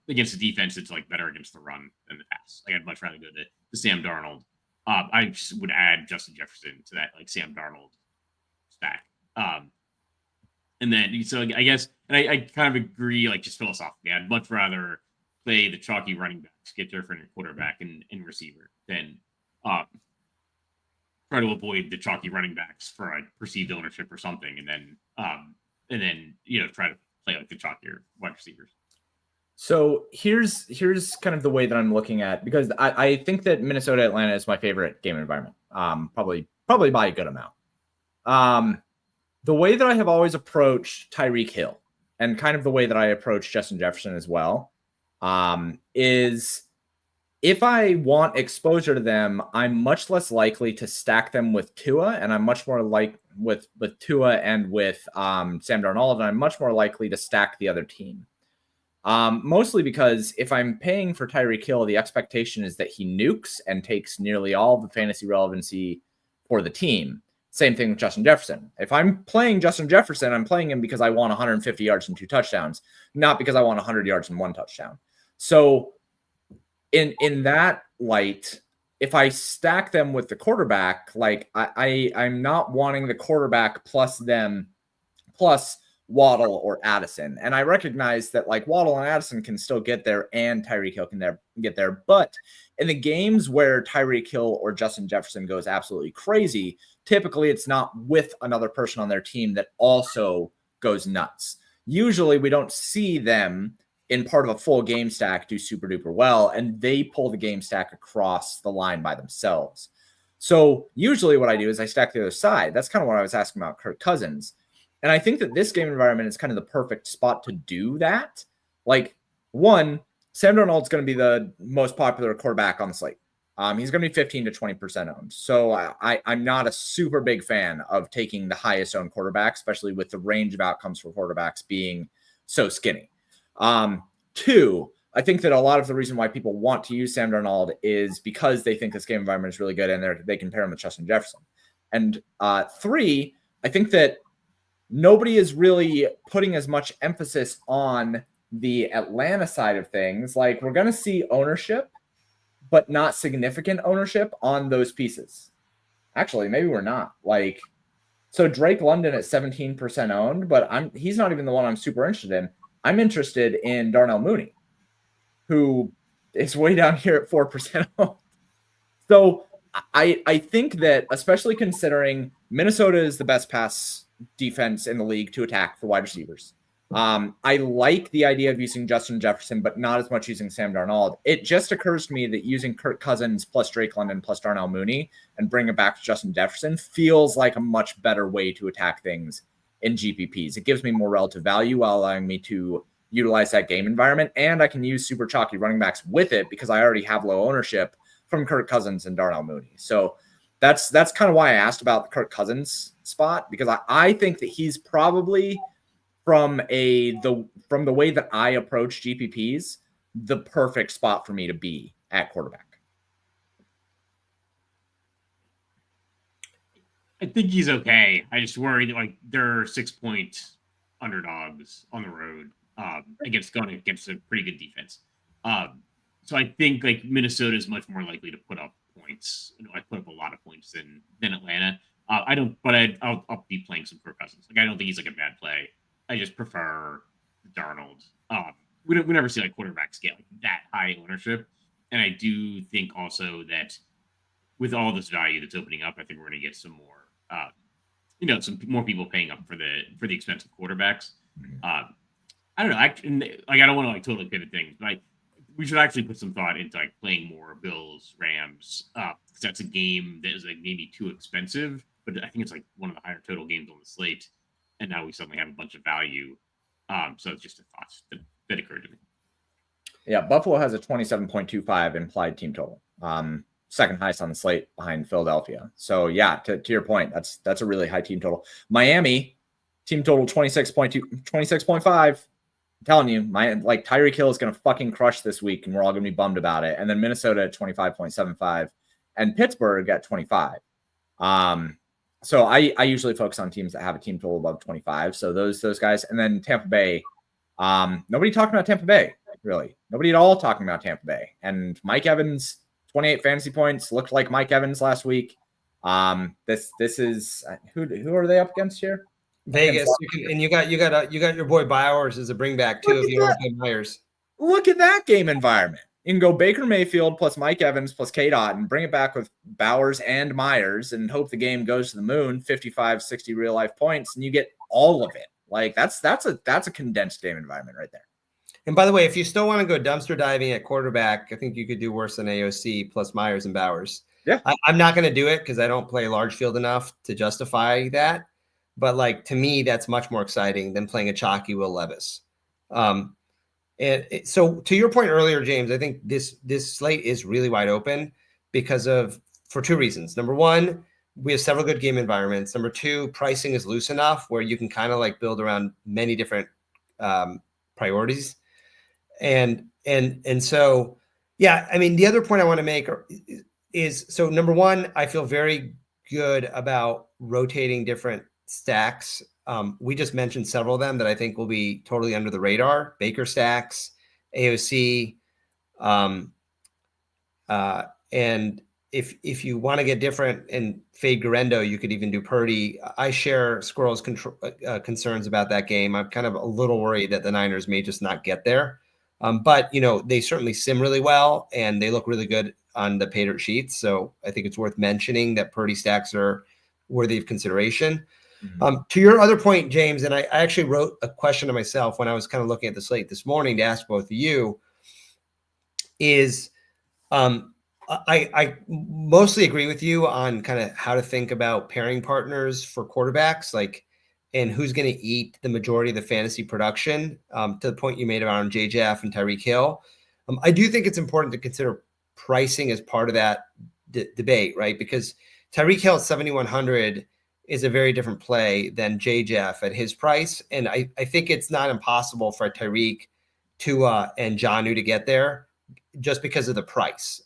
Against a defense that's like better against the run than the pass. Like I'd much rather go to Sam Darnold. I just would add Justin Jefferson to that like Sam Darnold stack. And then so I guess, and I kind of agree, like just philosophically, I'd much rather play the chalky running backs, get different quarterback and receiver than try to avoid the chalky running backs for a perceived ownership or something, and then try to play like the chalkier wide receivers. So here's kind of the way that I'm looking at, because I think that Minnesota Atlanta is my favorite game environment. Probably by a good amount. The way that I have always approached Tyreek Hill, and kind of the way that I approach Justin Jefferson as well, is if I want exposure to them, I'm much less likely to stack them with Tua, and I'm much more like with Tua and with Sam Darnold, and I'm much more likely to stack the other team. Mostly because if I'm paying for Tyreek Hill, the expectation is that he nukes and takes nearly all the fantasy relevancy for the team. Same thing with Justin Jefferson. If I'm playing Justin Jefferson, I'm playing him because I want 150 yards and 2 touchdowns, not because I want 100 yards and 1 touchdown. So in that light, if I stack them with the quarterback, like I'm not wanting the quarterback plus Waddle or Addison. And I recognize that like Waddle and Addison can still get there and Tyreek Hill can get there. But in the games where Tyreek Hill or Justin Jefferson goes absolutely crazy, typically it's not with another person on their team that also goes nuts. Usually we don't see them in part of a full game stack do super duper well, and they pull the game stack across the line by themselves. So usually what I do is I stack the other side. That's kind of what I was asking about Kirk Cousins. And I think that this game environment is kind of the perfect spot to do that. Like, one, Sam Darnold's going to be the most popular quarterback on the slate. He's going to be 15 to 20% owned. So I'm not a super big fan of taking the highest owned quarterback, especially with the range of outcomes for quarterbacks being so skinny. Two, I think that a lot of the reason why people want to use Sam Darnold is because they think this game environment is really good and they can pair him with Justin Jefferson. And three, I think that nobody is really putting as much emphasis on the Atlanta side of things. Like, we're going to see ownership, but not significant ownership on those pieces. Actually, maybe we're not. Like, so Drake London at 17% owned, but he's not even the one I'm super interested in. I'm interested in Darnell Mooney, who is way down here at 4% owned. So I think that, especially considering Minnesota is the best pass defense in the league to attack for wide receivers, I like the idea of using Justin Jefferson, but not as much using Sam Darnold. It just occurs to me that using Kirk Cousins plus Drake London plus Darnell Mooney and bring it back to Justin Jefferson feels like a much better way to attack things in GPPs. It gives me more relative value while allowing me to utilize that game environment, and I can use super chalky running backs with it because I already have low ownership from Kirk Cousins and Darnell Mooney. So that's kind of why I asked about the Kirk Cousins spot, because I think that he's probably from the way that I approach GPPs, the perfect spot for me to be at quarterback. I think he's okay. I just worry that like they're 6-point underdogs on the road going against a pretty good defense. So I think like Minnesota is much more likely to put up points. I put up a lot of points than Atlanta. I'll be playing some Kirk Cousins. Like I don't think he's like a bad play. I just prefer Darnold. We never see like quarterbacks get like that high ownership, and I do think also that with all this value that's opening up, I think we're going to get some more, some more people paying up for the expensive quarterbacks. I don't know. I don't want to like totally pivot things, but we should actually put some thought into like playing more Bills, Rams, because that's a game that is like maybe too expensive, but I think it's like one of the higher total games on the slate, and now we suddenly have a bunch of value. So it's just a thought that occurred to me. Yeah, Buffalo has a 27.25 implied team total. Second highest on the slate behind Philadelphia. So yeah, to your point, that's a really high team total. Miami team total 26.5. I'm telling you, Tyreek Hill is going to fucking crush this week, and we're all going to be bummed about it. And then Minnesota at 25.75 and Pittsburgh at 25. So I usually focus on teams that have a team total above 25. So those guys, and then Tampa Bay. Nobody talking about Tampa Bay, really. Nobody at all talking about Tampa Bay. And Mike Evans, 28 fantasy points, looked like Mike Evans last week. This is who are they up against here? Vegas, you got your boy Bowers as a bring back too. If you don't play Myers, look at that game environment. You can go Baker Mayfield plus Mike Evans plus K-Dot and bring it back with Bowers and Myers and hope the game goes to the moon. 55, 60 real life points, and you get all of it. Like that's a condensed game environment right there. And by the way, if you still want to go dumpster diving at quarterback, I think you could do worse than AOC plus Myers and Bowers. Yeah, I'm not going to do it because I don't play large field enough to justify that. But like to me, that's much more exciting than playing a chalky Will Levis. So to your point earlier, James, I think this slate is really wide open for two reasons. Number one, we have several good game environments. Number two, pricing is loose enough where you can kind of like build around many different priorities. And so, yeah, I mean, the other point I want to make is, so number one, I feel very good about rotating different stacks. We just mentioned several of them that I think will be totally under the radar: Baker stacks, AOC, and if you want to get different and fade Garendo, you could even do Purdy. I share Squirrel's concerns about that game. I'm kind of a little worried that the Niners may just not get there. But, they certainly sim really well, and they look really good on the pay dirt sheets. So I think it's worth mentioning that Purdy stacks are worthy of consideration. Mm-hmm. To your other point, James, and I actually wrote a question to myself when I was kind of looking at the slate this morning to ask both of you, is I mostly agree with you on kind of how to think about pairing partners for quarterbacks, and who's going to eat the majority of the fantasy production, to the point you made around JJF and Tyreek Hill. I do think it's important to consider pricing as part of that debate, right? Because Tyreek Hill at 7,100 is a very different play than JJF at his price. And I think it's not impossible for Tyreek and Jonnu to get there just because of the price.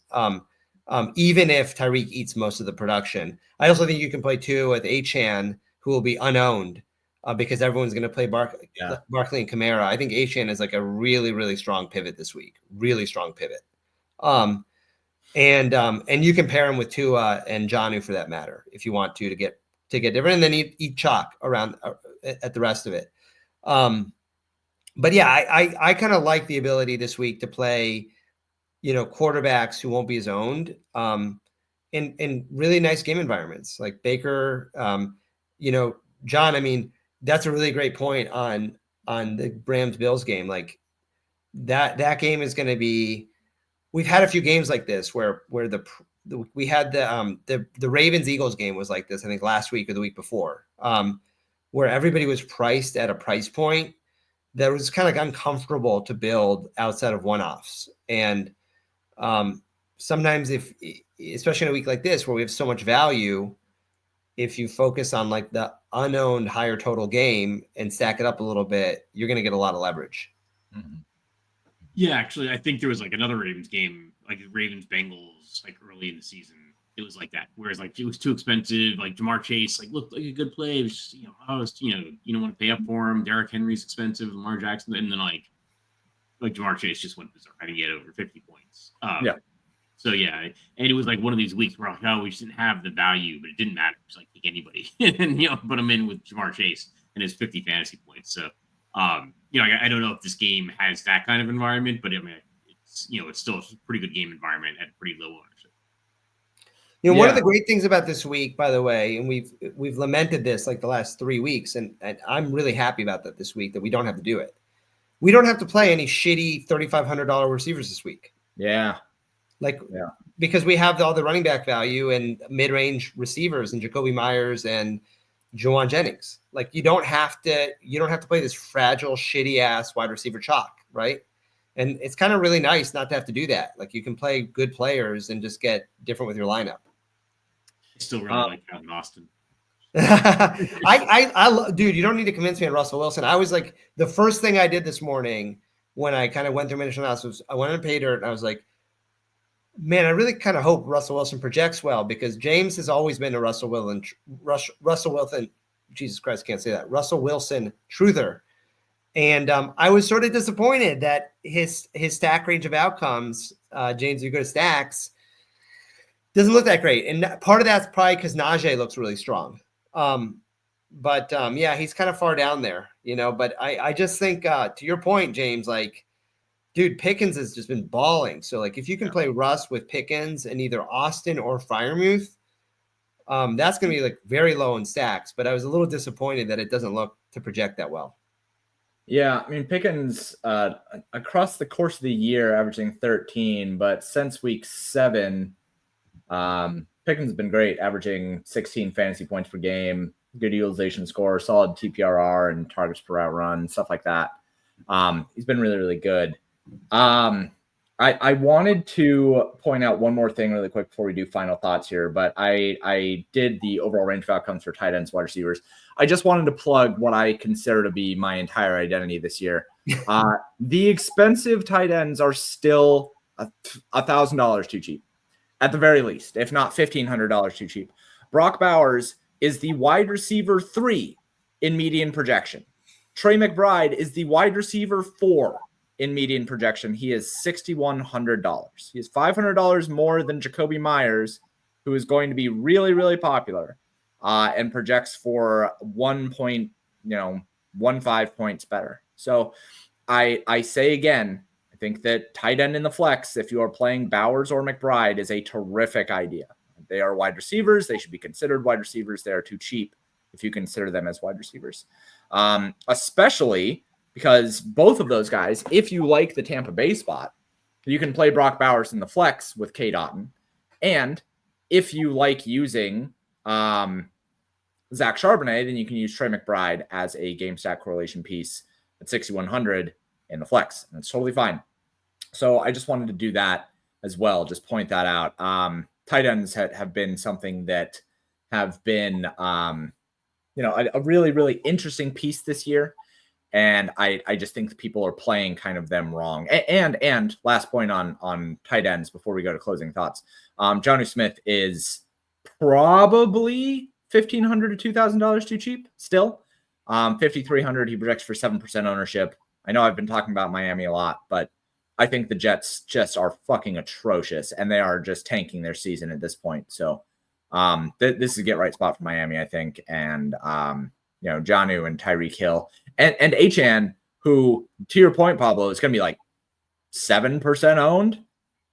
Even if Tyreek eats most of the production. I also think you can play two with Achane, who will be unowned, because everyone's going to play Barkley and Kamara. I think Achane is like a really, really strong pivot this week. Really strong pivot. And you can pair him with Tua and Jonnu for that matter, if you want to get different, and then eat chalk around at the rest of it. But yeah, I kind of like the ability this week to play, quarterbacks who won't be as owned, in really nice game environments like Baker. John, I mean, that's a really great point on the Rams Bills game. Like that game is going to be. We've had a few games like this where we had the Ravens Eagles game was like this, I think last week or the week before, where everybody was priced at a price point that was kind of uncomfortable to build outside of one-offs. And sometimes especially in a week like this where we have so much value, if you focus on like the unowned higher total game and stack it up a little bit, you're going to get a lot of leverage. Mm-hmm. Yeah, actually, I think there was like another Ravens game, like Ravens Bengals, like early in the season. It was like that. Whereas like it was too expensive. Like Jamar Chase, like looked like a good play. It was just, you don't want to pay up for him. Derrick Henry's expensive. Lamar Jackson, and then like Jamar Chase just went berserk. I think he had over 50 points. Yeah. So yeah, and it was like one of these weeks where like, oh, we just didn't have the value, but it didn't matter. It's like pick anybody and put him in with Jamar Chase and his 50 fantasy points. So I don't know if this game has that kind of environment, but I mean, it's still a pretty good game environment at pretty low ownership. One of the great things about this week, by the way, and we've lamented this like the last 3 weeks, and I'm really happy about that this week that we don't have to do it. We don't have to play any shitty $3,500 receivers this week. Yeah. Because we have all the running back value and mid-range receivers and Jacoby Myers and Juwan Jennings. Like you don't have to play this fragile, shitty ass wide receiver chalk, right? And it's kind of really nice not to have to do that. Like you can play good players and just get different with your lineup. I still really like Calvin Austin. Dude, you don't need to convince me on Russell Wilson. I was like, the first thing I did this morning when I kind of went through initial analysis, I went on pay dirt and I was like, man, I really kind of hope Russell Wilson projects well because James has always been a Russell Wilson, Jesus Christ, can't say that. Russell Wilson truther. And I was sort of disappointed that his stack range of outcomes, James, you go to stacks, doesn't look that great. And part of that's probably because Najee looks really strong. He's kind of far down there, but I just think to your point, James, like, dude, Pickens has just been balling. So like if you can play Russ with Pickens and either Austin or Freiermuth, that's going to be like very low in stacks, but I was a little disappointed that it doesn't look to project that well. Yeah, I mean, Pickens across the course of the year averaging 13, but since week 7, Pickens has been great, averaging 16 fantasy points per game, good utilization score, solid TPRR and targets per route run, stuff like that. He's been really, really good. I wanted to point out one more thing really quick before we do final thoughts here, but I did the overall range of outcomes for tight ends, wide receivers. I just wanted to plug what I consider to be my entire identity this year. The expensive tight ends are still $1,000 too cheap, at the very least, if not $1,500 too cheap. Brock Bowers is the wide receiver 3 in median projection. Trey McBride is the wide receiver 4 in median projection. He is $6,100. He is $500 more than Jacoby Myers, who is going to be really, really popular, and projects for 1.15 points better. So I say again, I think that tight end in the flex, if you are playing Bowers or McBride, is a terrific idea. They are wide receivers. They should be considered wide receivers. They are too cheap if you consider them as wide receivers, especially because both of those guys, if you like the Tampa Bay spot, you can play Brock Bowers in the flex with K. Dotton. And if you like using Zach Charbonnet, then you can use Trey McBride as a game stack correlation piece at 6,100 in the flex. And it's totally fine. So I just wanted to do that as well. Just point that out. Tight ends have been something that have been, a really, really interesting piece this year. And I just think people are playing kind of them wrong. And last point on tight ends before we go to closing thoughts. Jonnu Smith is probably $1,500 to $2,000 too cheap still. $5,300, he projects for 7% ownership. I know I've been talking about Miami a lot, but I think the Jets just are fucking atrocious, and they are just tanking their season at this point. So this is a get right spot for Miami, I think. And Jonnu and Tyreek Hill and Achane, who, to your point, Pablo, is going to be like 7% owned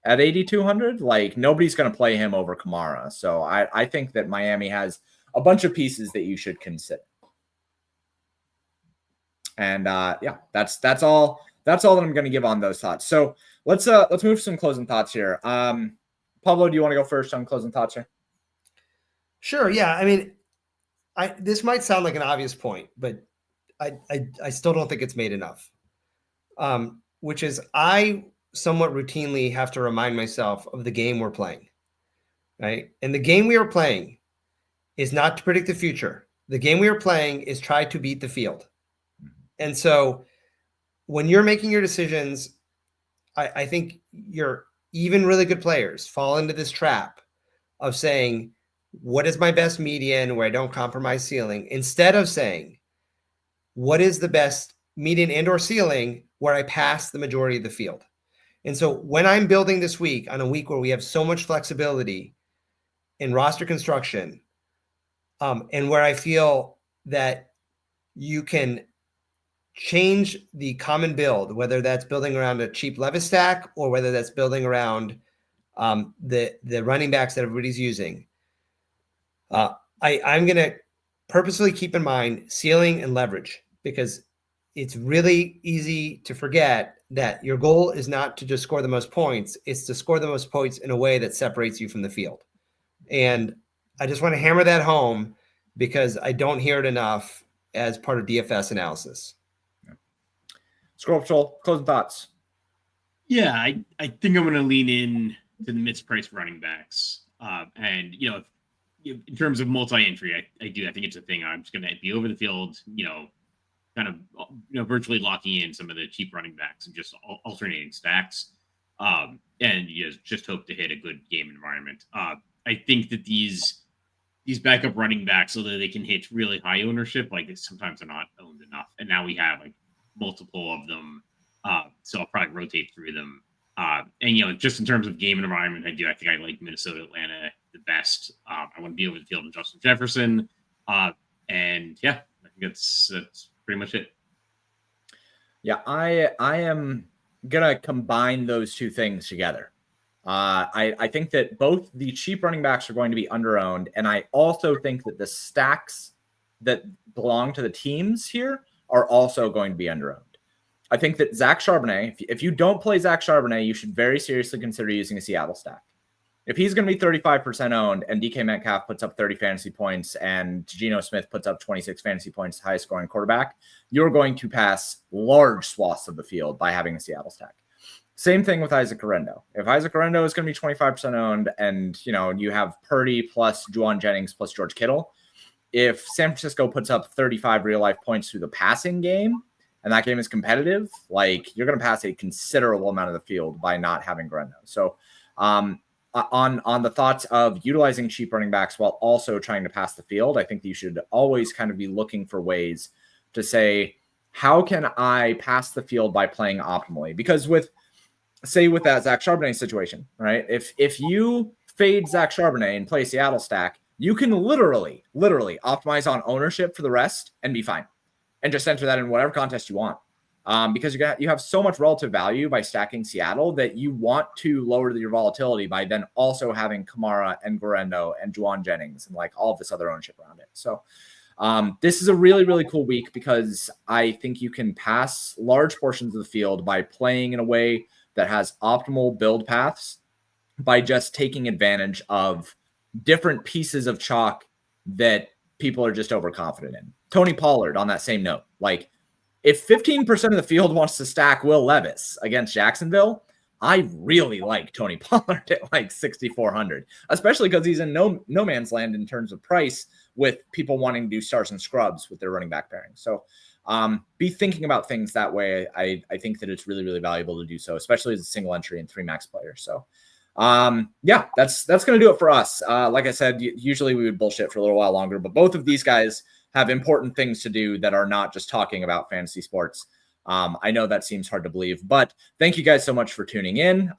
at 8,200. Like nobody's going to play him over Kamara. So I think that Miami has a bunch of pieces that you should consider. And that's all that I'm going to give on those thoughts. So let's move to some closing thoughts here. Pablo, do you want to go first on closing thoughts here? Sure. Yeah. I mean, this might sound like an obvious point, but I still don't think it's made enough. Which is I somewhat routinely have to remind myself of the game we're playing, right? And the game we are playing is not to predict the future. The game we are playing is try to beat the field. And so when you're making your decisions, I think even really good players fall into this trap of saying, what is my best median where I don't compromise ceiling, instead of saying, what is the best median and or ceiling where I pass the majority of the field. And so when I'm building this week on a week where we have so much flexibility in roster construction, and where I feel that you can change the common build, whether that's building around a cheap Levis stack or whether that's building around the running backs that everybody's using. I'm going to purposely keep in mind ceiling and leverage, because it's really easy to forget that your goal is not to just score the most points. It's to score the most points in a way that separates you from the field. And I just want to hammer that home because I don't hear it enough as part of DFS analysis. Squirrel Patrol, closing thoughts. Yeah, I think I'm going to lean in to the mispriced running backs. And, in terms of multi-entry, I think it's a thing. I'm just going to be over the field, kind of, virtually locking in some of the cheap running backs and just alternating stacks. And just hope to hit a good game environment. I think that these backup running backs, although they can hit really high ownership, sometimes they're not owned enough. And now we have multiple of them. So I'll probably rotate through them. And just in terms of game environment, I think I like Minnesota, Atlanta the best. I want to be over the field with Justin Jefferson. And yeah, I think that's pretty much it. Yeah, I am gonna combine those two things together. I think that both the cheap running backs are going to be underowned, and I also think that the stacks that belong to the teams here are also going to be underowned. I think that Zach Charbonnet, if you don't play Zach Charbonnet, you should very seriously consider using a Seattle stack. If he's going to be 35% owned and DK Metcalf puts up 30 fantasy points and Geno Smith puts up 26 fantasy points, highest scoring quarterback, you're going to pass large swaths of the field by having a Seattle stack. Same thing with Isaac Orendo. If Isaac Orendo is going to be 25% owned and, you have Purdy plus Juwan Jennings plus George Kittle, if San Francisco puts up 35 real life points through the passing game and that game is competitive, you're going to pass a considerable amount of the field by not having Orendo. So, on the thoughts of utilizing cheap running backs while also trying to pass the field, I think you should always kind of be looking for ways to say, how can I pass the field by playing optimally? Because with that Zach Charbonnet situation, right? If you fade Zach Charbonnet and play Seattle stack, you can literally optimize on ownership for the rest and be fine. And just enter that in whatever contest you want. Because you have so much relative value by stacking Seattle that you want to lower your volatility by then also having Kamara and Orendo and Juwan Jennings and all of this other ownership around it. So this is a really, really cool week because I think you can pass large portions of the field by playing in a way that has optimal build paths by just taking advantage of different pieces of chalk that people are just overconfident in. Tony Pollard on that same note, if 15% of the field wants to stack Will Levis against Jacksonville, I really like Tony Pollard at 6,400, especially because he's in no man's land in terms of price with people wanting to do stars and scrubs with their running back pairing. So be thinking about things that way. I think that it's really, really valuable to do so, especially as a single entry and 3 max player. So yeah, that's going to do it for us. Like I said, usually we would bullshit for a little while longer, but both of these guys have important things to do that are not just talking about fantasy sports. I know that seems hard to believe, but thank you guys so much for tuning in.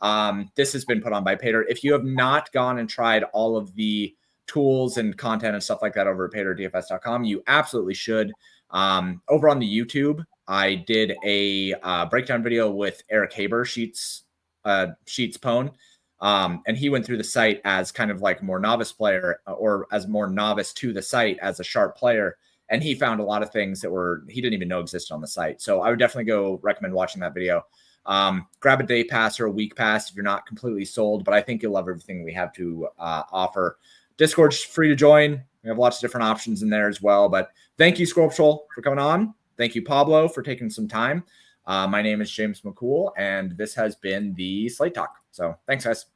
This has been put on by Pater. If you have not gone and tried all of the tools and content and stuff like that over at paterdfs.com, you absolutely should. Over on the YouTube, I did a breakdown video with Eric Haber, Sheets Pone. And he went through the site as kind of more novice player or as more novice to the site as a sharp player. And he found a lot of things that he didn't even know existed on the site. So I would definitely go recommend watching that video. Grab a day pass or a week pass if you're not completely sold, but I think you'll love everything we have to offer. Discord's free to join. We have lots of different options in there as well. But thank you, Squirrel Patrol, for coming on. Thank you, Pablo, for taking some time. My name is James McCool, and this has been the Slate Talk. So thanks, guys.